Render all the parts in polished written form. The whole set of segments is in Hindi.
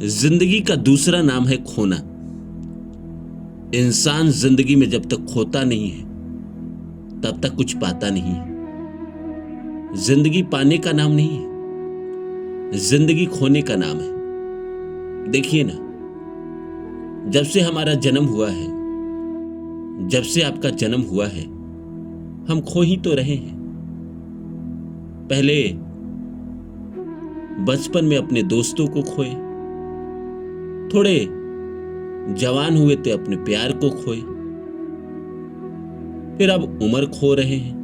जिंदगी का दूसरा नाम है खोना। इंसान जिंदगी में जब तक खोता नहीं है तब तक कुछ पाता नहीं है। जिंदगी पाने का नाम नहीं है, जिंदगी खोने का नाम है। देखिए ना, जब से हमारा जन्म हुआ है, जब से आपका जन्म हुआ है, हम खो ही तो रहे हैं। पहले बचपन में अपने दोस्तों को खोए, थोड़े जवान हुए थे अपने प्यार को खोए, फिर अब उम्र खो रहे हैं।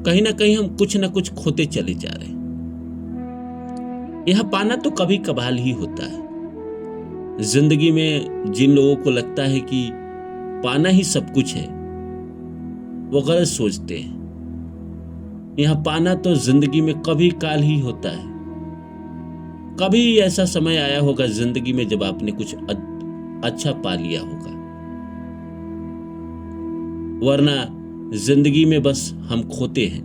कहीं ना कहीं हम कुछ ना कुछ खोते चले जा रहे हैं। यह पाना तो कभी कभाल ही होता है। जिंदगी में जिन लोगों को लगता है कि पाना ही सब कुछ है, वो गलत सोचते हैं। यह पाना तो जिंदगी में कभी काल ही होता है। कभी ऐसा समय आया होगा जिंदगी में जब आपने कुछ अच्छा पा लिया होगा, वरना जिंदगी में बस हम खोते हैं।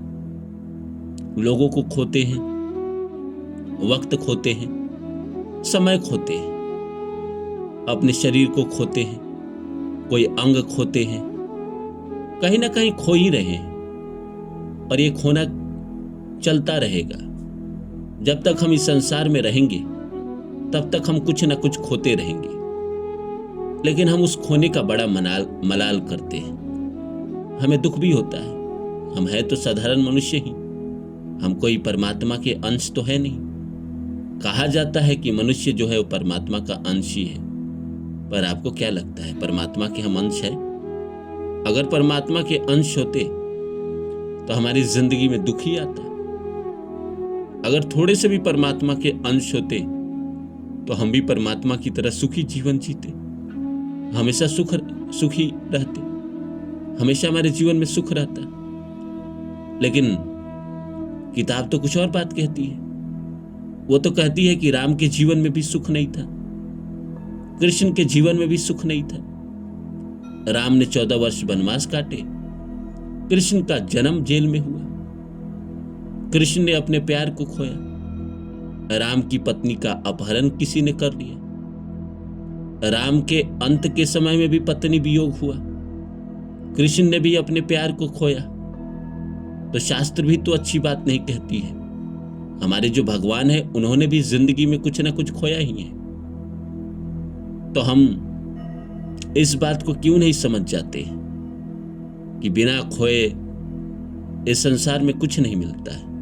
लोगों को खोते हैं, वक्त खोते हैं, समय खोते हैं, अपने शरीर को खोते हैं, कोई अंग खोते हैं, कहीं ना कहीं खो ही रहे हैं। और ये खोना चलता रहेगा। जब तक हम इस संसार में रहेंगे तब तक हम कुछ ना कुछ खोते रहेंगे। लेकिन हम उस खोने का बड़ा मलाल करते हैं। हमें दुख भी होता है। हम हैं तो साधारण मनुष्य ही, हम कोई परमात्मा के अंश तो है नहीं। कहा जाता है कि मनुष्य जो है वो परमात्मा का अंश ही है, पर आपको क्या लगता है परमात्मा के हम अंश है? अगर परमात्मा के अंश होते तो हमारी जिंदगी में दुख ही आता। अगर थोड़े से भी परमात्मा के अंश होते तो हम भी परमात्मा की तरह सुखी जीवन जीते, हमेशा सुखी रहते, हमेशा हमारे जीवन में सुख रहता। लेकिन किताब तो कुछ और बात कहती है। वो तो कहती है कि राम के जीवन में भी सुख नहीं था, कृष्ण के जीवन में भी सुख नहीं था। राम ने 14 वर्ष वनवास काटे, कृष्ण का जन्म जेल में हुआ, कृष्ण ने अपने प्यार को खोया, राम की पत्नी का अपहरण किसी ने कर लिया, राम के अंत के समय में भी पत्नी वियोग हुआ, कृष्ण ने भी अपने प्यार को खोया। तो शास्त्र भी तो अच्छी बात नहीं कहती है। हमारे जो भगवान है उन्होंने भी जिंदगी में कुछ ना कुछ खोया ही है। तो हम इस बात को क्यों नहीं समझ जाते कि बिना खोए इस संसार में कुछ नहीं मिलता है।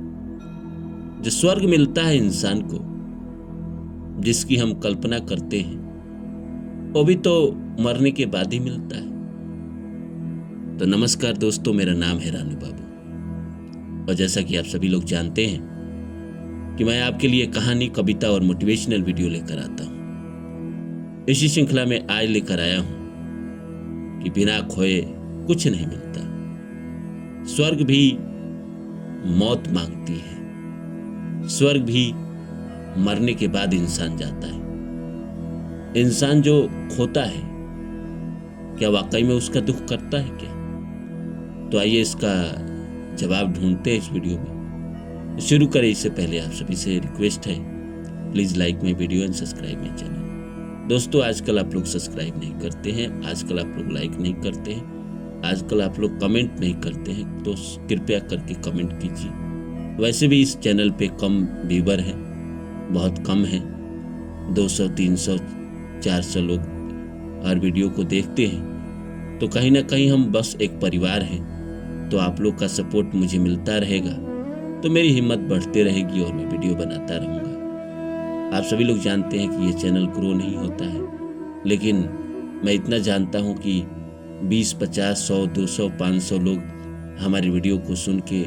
जो स्वर्ग मिलता है इंसान को, जिसकी हम कल्पना करते हैं, वो भी तो मरने के बाद ही मिलता है। तो नमस्कार दोस्तों, मेरा नाम है रानू बाबू, और जैसा कि आप सभी लोग जानते हैं कि मैं आपके लिए कहानी, कविता और मोटिवेशनल वीडियो लेकर आता हूं। इसी श्रृंखला में आज लेकर आया हूं कि बिना खोए कुछ नहीं मिलता। स्वर्ग भी मौत मांगती है, स्वर्ग भी मरने के बाद इंसान जाता है। इंसान जो खोता है, क्या वाकई में उसका दुख करता है क्या? तो आइए इसका जवाब ढूंढते हैं इस वीडियो में। शुरू करें इससे पहले आप सभी से रिक्वेस्ट है, please like my video and subscribe my channel. दोस्तों, आजकल आप लोग सब्सक्राइब नहीं करते हैं, आजकल आप लोग लाइक नहीं करते हैं, आजकल आप लोग कमेंट नहीं करते हैं, तो कृपया करके कमेंट कीजिए। वैसे भी इस चैनल पे कम व्यूवर हैं, बहुत कम हैं, 200, 300, 400 लोग हर वीडियो को देखते हैं। तो कहीं ना कहीं हम बस एक परिवार हैं। तो आप लोग का सपोर्ट मुझे मिलता रहेगा तो मेरी हिम्मत बढ़ती रहेगी और मैं वीडियो बनाता रहूँगा। आप सभी लोग जानते हैं कि ये चैनल ग्रो नहीं होता है, लेकिन मैं इतना जानता हूँ कि 20, 50, 100, 200, 500 लोग हमारी वीडियो को सुन के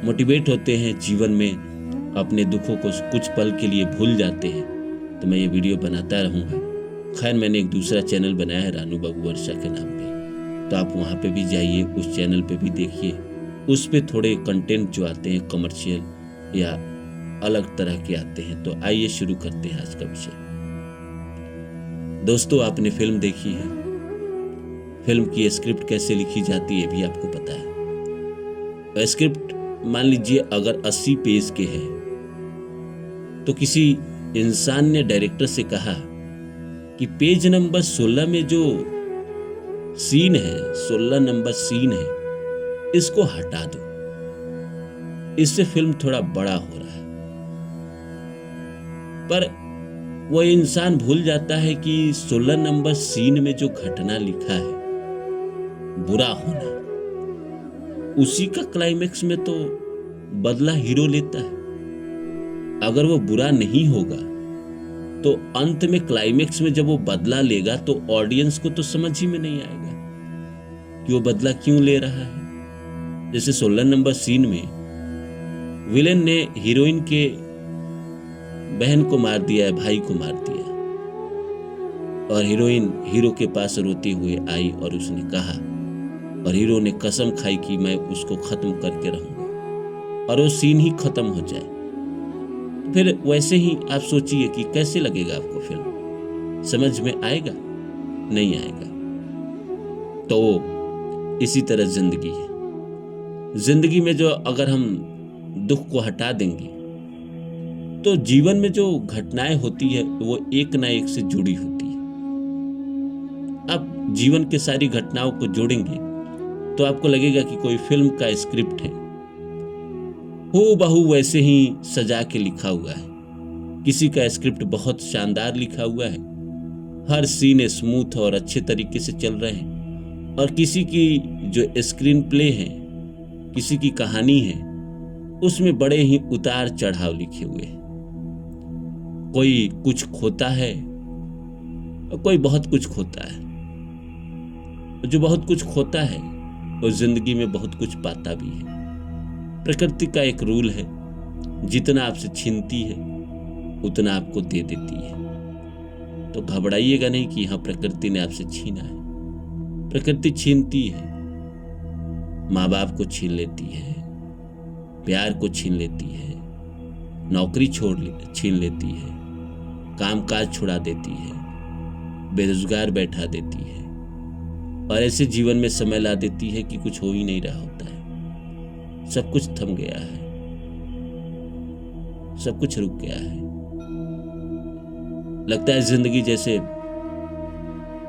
मोटिवेट होते हैं, जीवन में अपने दुखों को कुछ पल के लिए भूल जाते हैं। तो मैं ये वीडियो बनाता रहूँगा। खैर, मैंने एक दूसरा चैनल बनाया है रानू बाबू वर्षा के नाम पे, तो आप वहाँ पे भी जाइए, उस चैनल पे भी देखिए। उस पे थोड़े कंटेंट जो आते हैं कमर्शियल या अलग तरह के आते हैं। तो आइए शुरू करते हैं आज का विषय। दोस्तों, आपने फिल्म देखी है, फिल्म की स्क्रिप्ट कैसे लिखी जाती है भी आपको पता है। स्क्रिप्ट मान लीजिए अगर 80 पेज के हैं तो किसी इंसान ने डायरेक्टर से कहा कि पेज नंबर 16 में जो सीन है, 16 नंबर सीन है, इसको हटा दो, इससे फिल्म थोड़ा बड़ा हो रहा है। पर वो इंसान भूल जाता है कि 16 नंबर सीन में जो घटना लिखा है, बुरा होना, उसी का क्लाइमेक्स में तो बदला हीरो लेता है। अगर वो बुरा नहीं होगा तो अंत में क्लाइमेक्स में जब वो बदला लेगा तो ऑडियंस को तो समझ ही में नहीं आएगा कि वो बदला क्यों ले रहा है। जैसे 16 नंबर सीन में विलेन ने हीरोइन के बहन को मार दिया है, भाई को मार दिया, और हीरोइन हीरो के पास रोते हुए आई और उसने कहा, और हीरो ने कसम खाई कि मैं उसको खत्म करके रहूंगा, और वो सीन ही खत्म हो जाए। फिर वैसे ही आप सोचिए कि कैसे लगेगा आपको फिल्म, समझ में आएगा? नहीं आएगा। तो इसी तरह जिंदगी है। जिंदगी में जो अगर हम दुख को हटा देंगे तो जीवन में जो घटनाएं होती है वो एक ना एक से जुड़ी होती है। आप जीवन के सारी घटनाओं को जोड़ेंगे तो आपको लगेगा कि कोई फिल्म का स्क्रिप्ट है, हूबहू वैसे ही सजा के लिखा हुआ है। किसी का स्क्रिप्ट बहुत शानदार लिखा हुआ है, हर सीन स्मूथ और अच्छे तरीके से चल रहे हैं, और किसी की जो स्क्रीन प्ले है, किसी की कहानी है, उसमें बड़े ही उतार चढ़ाव लिखे हुए हैं। कोई कुछ खोता है और कोई बहुत कुछ खोता है। जो बहुत कुछ खोता है वो जिंदगी में बहुत कुछ पाता भी है। प्रकृति का एक रूल है, जितना आपसे छीनती है उतना आपको दे देती है। तो घबराइएगा नहीं कि हाँ प्रकृति ने आपसे छीना है। प्रकृति छीनती है, माँ बाप को छीन लेती है, प्यार को छीन लेती है, नौकरी छीन लेती है, कामकाज छुड़ा देती है, बेरोजगार बैठा देती है, और ऐसे जीवन में समय ला देती है कि कुछ हो ही नहीं रहा होता है। सब कुछ थम गया है, सब कुछ रुक गया है। लगता है जिंदगी जैसे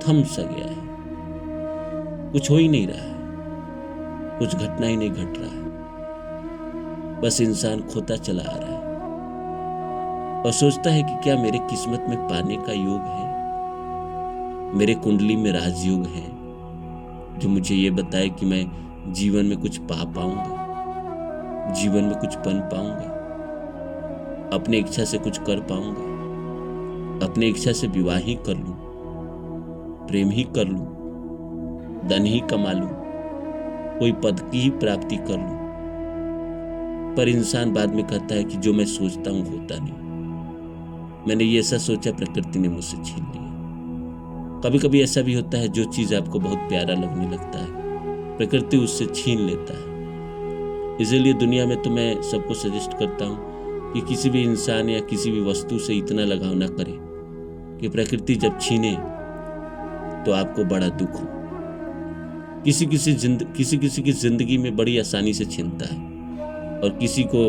थम सा गया है, कुछ हो ही नहीं रहा है, कुछ घटना ही नहीं घट रहा है। बस इंसान खोता चला आ रहा है और सोचता है कि क्या मेरे किस्मत में पाने का योग है, मेरे कुंडली में राजयोग है जो मुझे ये बताए कि मैं जीवन में कुछ पा पाऊंगा, जीवन में कुछ बन पाऊंगा, अपनी इच्छा से कुछ कर पाऊंगा, अपनी इच्छा से विवाह ही कर लूं, प्रेम ही कर लूं, धन ही कमा लूं, कोई पद की ही प्राप्ति कर लूं। पर इंसान बाद में कहता है कि जो मैं सोचता हूं होता नहीं। मैंने ये ऐसा सोचा, प्रकृति ने मुझसे छीन लिया। कभी कभी ऐसा भी होता है, जो चीज आपको बहुत प्यारा लगने लगता है प्रकृति उससे छीन लेता है। इसीलिए दुनिया में तो मैं सबको सजेस्ट करता हूं कि किसी भी इंसान या किसी भी वस्तु से इतना लगाव ना करें कि प्रकृति जब छीने तो आपको बड़ा दुख हो। किसी किसी की जिंदगी में बड़ी आसानी से छीनता है और किसी को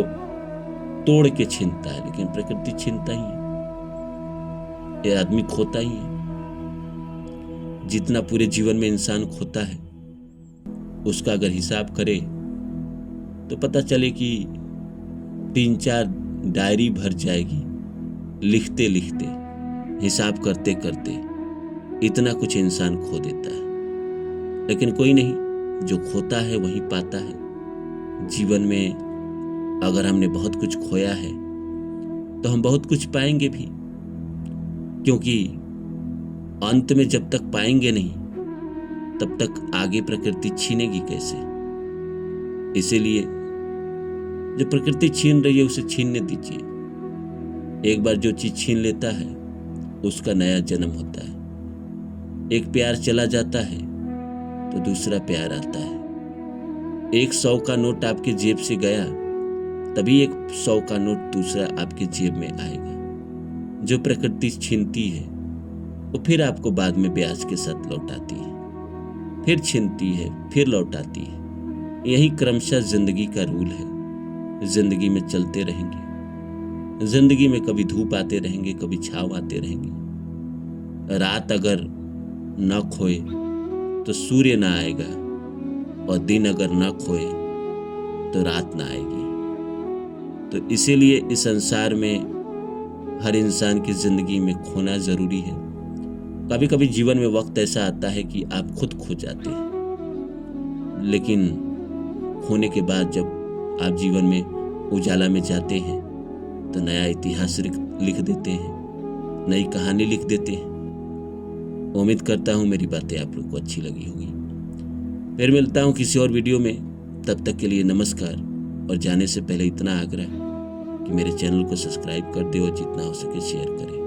तोड़ के छीनता है, लेकिन प्रकृति छीनता ही है, ये आदमी खोता ही है। जितना पूरे जीवन में इंसान खोता है उसका अगर हिसाब करे तो पता चले कि 3-4 डायरी भर जाएगी। लिखते लिखते, हिसाब करते करते इतना कुछ इंसान खो देता है। लेकिन कोई नहीं, जो खोता है वही पाता है। जीवन में अगर हमने बहुत कुछ खोया है तो हम बहुत कुछ पाएंगे भी, क्योंकि अंत में जब तक पाएंगे नहीं तब तक आगे प्रकृति छीनेगी कैसे। इसीलिए जो प्रकृति छीन रही है उसे छीनने दीजिए। एक बार जो चीज छीन लेता है उसका नया जन्म होता है। एक प्यार चला जाता है तो दूसरा प्यार आता है। 100 का नोट आपके जेब से गया तभी 100 का नोट दूसरा आपके जेब में आएगा। जो प्रकृति छीनती है वो फिर आपको बाद में ब्याज के साथ लौटाती है, फिर छीनती है, फिर लौटाती है। यही क्रमशः जिंदगी का रूल है। जिंदगी में चलते रहेंगे, जिंदगी में कभी धूप आते रहेंगे, कभी छाव आते रहेंगे। रात अगर न खोए तो सूर्य ना आएगा, और दिन अगर न खोए तो रात ना आएगी। तो इसीलिए इस संसार में हर इंसान की जिंदगी में खोना जरूरी है। कभी कभी जीवन में वक्त ऐसा आता है कि आप खुद खो जाते हैं, लेकिन खोने के बाद जब आप जीवन में उजाला में जाते हैं तो नया इतिहास लिख देते हैं, नई कहानी लिख देते हैं। उम्मीद करता हूँ मेरी बातें आप लोग को अच्छी लगी होगी। फिर मिलता हूँ किसी और वीडियो में, तब तक के लिए नमस्कार। और जाने से पहले इतना आग्रह कि मेरे चैनल को सब्सक्राइब कर दे और जितना हो सके शेयर करें।